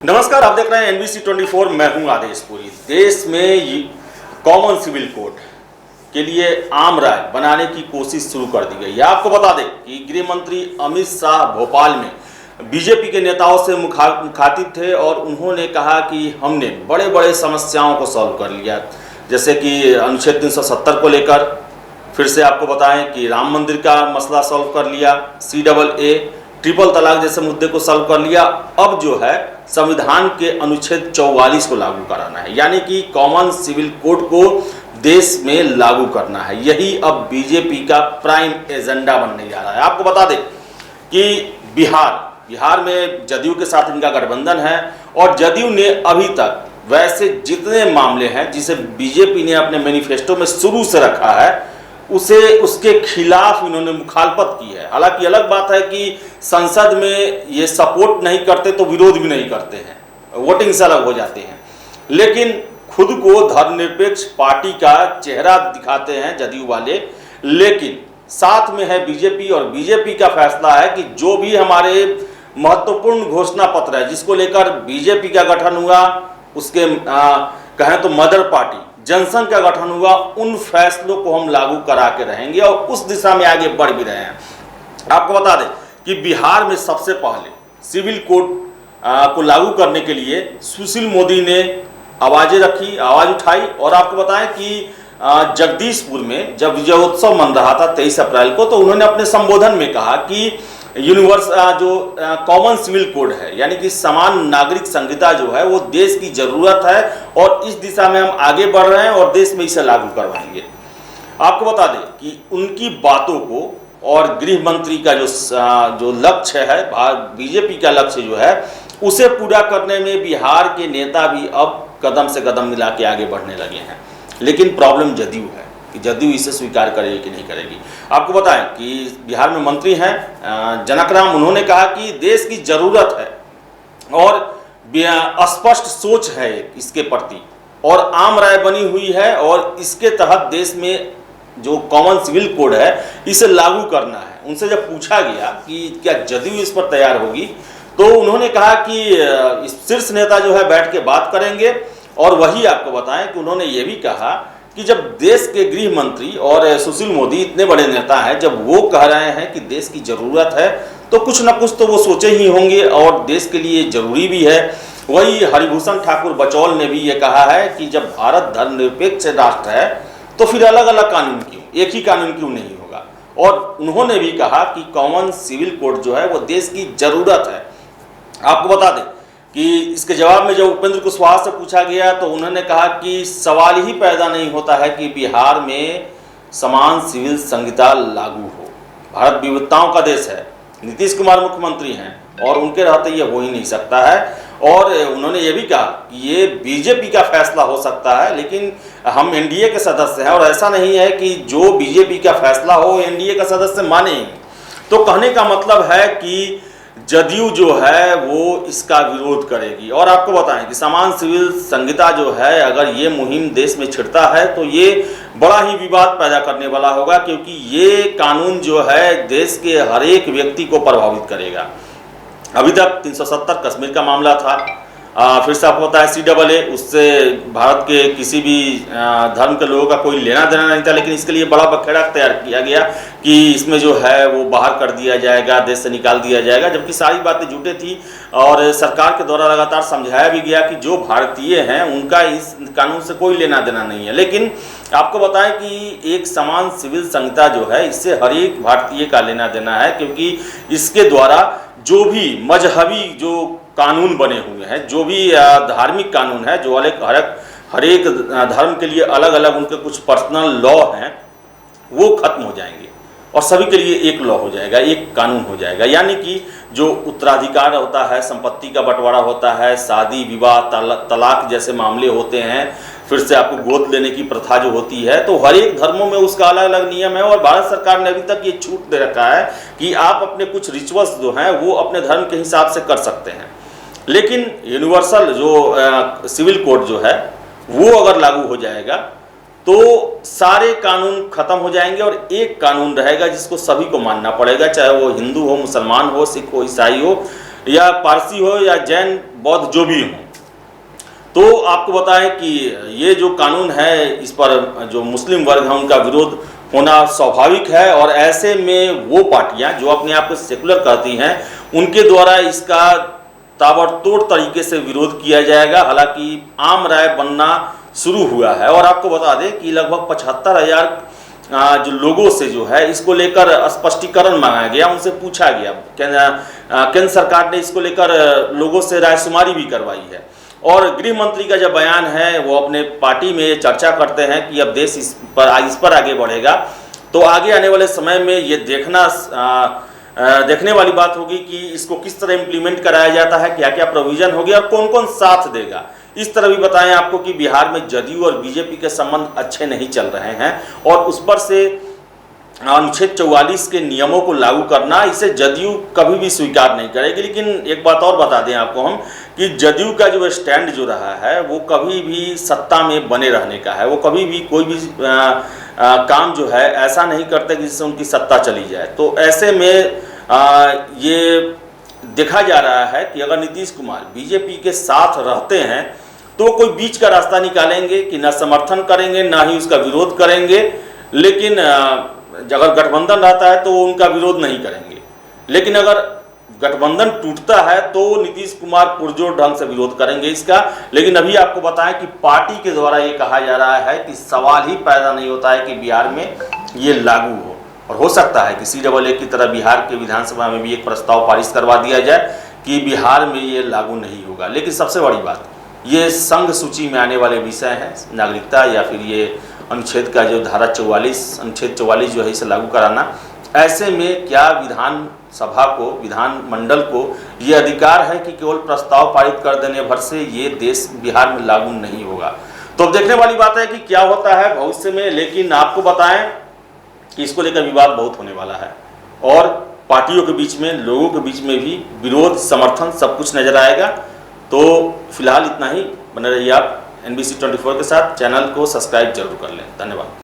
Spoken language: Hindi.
नमस्कार, आप देख रहे हैं NBC 24। मैं हूं आदेश पुरी। देश में कॉमन सिविल कोड के लिए आम राय बनाने की कोशिश शुरू कर दी गई है। आपको बता दें कि गृह मंत्री अमित शाह भोपाल में बीजेपी के नेताओं से मुखातिब थे और उन्होंने कहा कि हमने बड़े बड़े समस्याओं को सॉल्व कर लिया, जैसे कि अनुच्छेद 370 को लेकर। फिर से आपको बताएं कि राम मंदिर का मसला सॉल्व कर लिया, CAA, ट्रिपल तलाक जैसे मुद्दे को सॉल्व कर लिया। अब जो है संविधान के अनुच्छेद 44 को लागू कराना है, यानी कि कॉमन सिविल कोड को देश में लागू करना है। यही अब बीजेपी का प्राइम एजेंडा बनने जा रहा है। आपको बता दें कि बिहार में जदयू के साथ इनका गठबंधन है और जदयू ने अभी तक वैसे जितने मामले हैं जिसे बीजेपी ने अपने मैनिफेस्टो में शुरू से रखा है उसके खिलाफ इन्होंने मुखालफत की है। हालांकि अलग बात है कि संसद में ये सपोर्ट नहीं करते तो विरोध भी नहीं करते हैं, वोटिंग से अलग हो जाते हैं, लेकिन खुद को धर्मनिरपेक्ष पार्टी का चेहरा दिखाते हैं जदयू वाले। लेकिन साथ में है बीजेपी और बीजेपी का फैसला है कि जो भी हमारे महत्वपूर्ण घोषणा पत्र है जिसको लेकर बीजेपी का गठन हुआ, उसके कहें तो मदर पार्टी जनसंघ का गठन हुआ, उन फैसलों को हम लागू करा के रहेंगे और उस दिशा में आगे बढ़ भी रहे हैं। आपको बता दें कि बिहार में सबसे पहले सिविल कोड को लागू करने के लिए सुशील मोदी ने आवाज उठाई। और आपको बताएं कि जगदीशपुर में जब विजयोत्सव मन रहा था 23 अप्रैल को, तो उन्होंने अपने संबोधन में कहा कि कॉमन सिविल कोड है, यानी कि समान नागरिक संहिता जो है वो देश की जरूरत है और इस दिशा में हम आगे बढ़ रहे हैं और देश में इसे लागू करवाएंगे। आपको बता दें कि उनकी बातों को और गृह मंत्री का जो लक्ष्य है, बीजेपी का लक्ष्य जो है, उसे पूरा करने में बिहार के नेता भी अब कदम से कदम मिला के आगे बढ़ने लगे हैं। लेकिन प्रॉब्लम जदयू है कि जदयू इसे स्वीकार करेगी कि नहीं करेगी। आपको बताएं कि बिहार में मंत्री हैं जनक राम, उन्होंने कहा कि देश की जरूरत है और स्पष्ट सोच है इसके प्रति और आम राय बनी हुई है और इसके तहत देश में जो कॉमन सिविल कोड है इसे लागू करना है। उनसे जब पूछा गया कि क्या जदयू इस पर तैयार होगी, तो उन्होंने कहा कि शीर्ष नेता जो है बैठ के बात करेंगे। और वही आपको बताएं कि उन्होंने ये भी कहा कि जब देश के गृह मंत्री और सुशील मोदी इतने बड़े नेता हैं, जब वो कह रहे हैं कि देश की ज़रूरत है तो कुछ ना कुछ तो वो सोचे ही होंगे और देश के लिए ज़रूरी भी है। वही हरिभूषण ठाकुर बचौल ने भी ये कहा है कि जब भारत धर्मनिरपेक्ष राष्ट्र है तो फिर अलग अलग कानून क्यों, एक ही कानून क्यों नहीं होगा। और उन्होंने भी कहा कि कॉमन सिविल कोड जो है वो देश की ज़रूरत है। आपको बता दें कि इसके जवाब में जब उपेंद्र कुशवाहा से पूछा गया तो उन्होंने कहा कि सवाल ही पैदा नहीं होता है कि बिहार में समान सिविल संहिता लागू हो। भारत विविधताओं का देश है, नीतीश कुमार मुख्यमंत्री हैं और उनके रहते ये हो ही नहीं सकता है। और उन्होंने ये भी कहा कि ये बीजेपी का फैसला हो सकता है, लेकिन हम NDA के सदस्य हैं और ऐसा नहीं है कि जो बीजेपी का फैसला हो NDA का सदस्य माने। तो कहने का मतलब है कि जदयू जो है वो इसका विरोध करेगी। और आपको बताएं कि समान सिविल संहिता जो है, अगर ये मुहिम देश में छिड़ता है तो ये बड़ा ही विवाद पैदा करने वाला होगा, क्योंकि ये कानून जो है देश के हर एक व्यक्ति को प्रभावित करेगा। अभी तक 370 कश्मीर का मामला था, फिर से आपको पता है CAA, उससे भारत के किसी भी धर्म के लोगों का कोई लेना देना नहीं था, लेकिन इसके लिए बड़ा बखेड़ा तैयार किया गया कि इसमें जो है वो बाहर कर दिया जाएगा, देश से निकाल दिया जाएगा, जबकि सारी बातें झूठे थी। और सरकार के द्वारा लगातार समझाया भी गया कि जो भारतीय हैं उनका इस कानून से कोई लेना देना नहीं है। लेकिन आपको बताएं कि एक समान सिविल संहिता जो है इससे हर एक भारतीय का लेना देना है, क्योंकि इसके द्वारा जो भी मजहबी जो कानून बने हुए हैं, जो भी धार्मिक कानून है, जो हर एक धर्म के लिए अलग अलग उनके कुछ पर्सनल लॉ हैं, वो खत्म हो जाएंगे और सभी के लिए एक लॉ हो जाएगा, एक कानून हो जाएगा। यानी कि जो उत्तराधिकार होता है, संपत्ति का बंटवारा होता है, शादी विवाह तलाक जैसे मामले होते हैं, फिर से आपको गोद लेने की प्रथा जो होती है, तो हर एक धर्मों में उसका अलग अलग नियम है। और भारत सरकार ने अभी तक ये छूट दे रखा है कि आप अपने कुछ रिचुअल्स जो हैं वो अपने धर्म के हिसाब से कर सकते हैं, लेकिन यूनिवर्सल जो सिविल कोड जो है वो अगर लागू हो जाएगा तो सारे कानून खत्म हो जाएंगे और एक कानून रहेगा जिसको सभी को मानना पड़ेगा, चाहे वो हिंदू हो, मुसलमान हो, सिख हो, ईसाई हो, या पारसी हो या जैन बौद्ध जो भी हो। तो आपको बताएं कि ये जो कानून है इस पर जो मुस्लिम वर्ग है उनका विरोध होना स्वाभाविक है, और ऐसे में वो पार्टियां जो अपने आप को सेकुलर कहती हैं उनके द्वारा इसका ताबड़तोड़ तरीके से विरोध किया जाएगा। हालांकि आम राय बनना शुरू हुआ है, और आपको बता दें कि लगभग 75,000 जो लोगों से जो है इसको लेकर स्पष्टीकरण मांगा गया, उनसे पूछा गया। केंद्र सरकार ने इसको लेकर लोगों से रायशुमारी भी करवाई है, और गृह मंत्री का जो बयान है वो अपने पार्टी में चर्चा करते हैं कि अब देश इस पर आगे बढ़ेगा। तो आगे आने वाले समय में ये देखने वाली बात होगी कि इसको किस तरह इम्प्लीमेंट कराया जाता है, क्या क्या प्रोविजन होगी और कौन कौन साथ देगा। इस तरह भी बताएं आपको कि बिहार में जदयू और बीजेपी के संबंध अच्छे नहीं चल रहे हैं, और उस पर से अनुच्छेद 44 के नियमों को लागू करना, इसे जदयू कभी भी स्वीकार नहीं करेगी। लेकिन एक बात और बता दें आपको हम कि जदयू का जो स्टैंड जो रहा है वो कभी भी सत्ता में बने रहने का है। वो कभी भी कोई भी काम जो है ऐसा नहीं करते कि जिससे उनकी सत्ता चली जाए। तो ऐसे में ये देखा जा रहा है कि अगर नीतीश कुमार बीजेपी के साथ रहते हैं तो कोई बीच का रास्ता निकालेंगे कि न समर्थन करेंगे ना ही उसका विरोध करेंगे, लेकिन अगर गठबंधन रहता है तो उनका विरोध नहीं करेंगे। लेकिन अगर गठबंधन टूटता है तो नीतीश कुमार पुरजोर ढंग से विरोध करेंगे इसका। लेकिन अभी आपको बताएं कि पार्टी के द्वारा ये कहा जा रहा है कि सवाल ही पैदा नहीं होता है कि बिहार में ये लागू हो, और हो सकता है कि CAA की तरह बिहार के विधानसभा में भी एक प्रस्ताव पारित करवा दिया जाए कि बिहार में ये लागू नहीं होगा। लेकिन सबसे बड़ी बात, ये संघ सूची में आने वाले विषय हैं, नागरिकता या फिर ये अनुच्छेद का जो धारा 44 अनुच्छेद 44 जो है इसे लागू कराना। ऐसे में क्या विधानसभा को, विधानमंडल को ये अधिकार है कि केवल प्रस्ताव पारित कर देने भर से ये देश बिहार में लागू नहीं होगा। तो अब देखने वाली बात है कि क्या होता है भविष्य में। लेकिन आपको बताएं कि इसको लेकर विवाद बहुत होने वाला है, और पार्टियों के बीच में, लोगों के बीच में भी विरोध समर्थन सब कुछ नजर आएगा। तो फिलहाल इतना ही। बने रहिए आप NBC 24 के साथ। चैनल को सब्सक्राइब जरूर कर लें। धन्यवाद।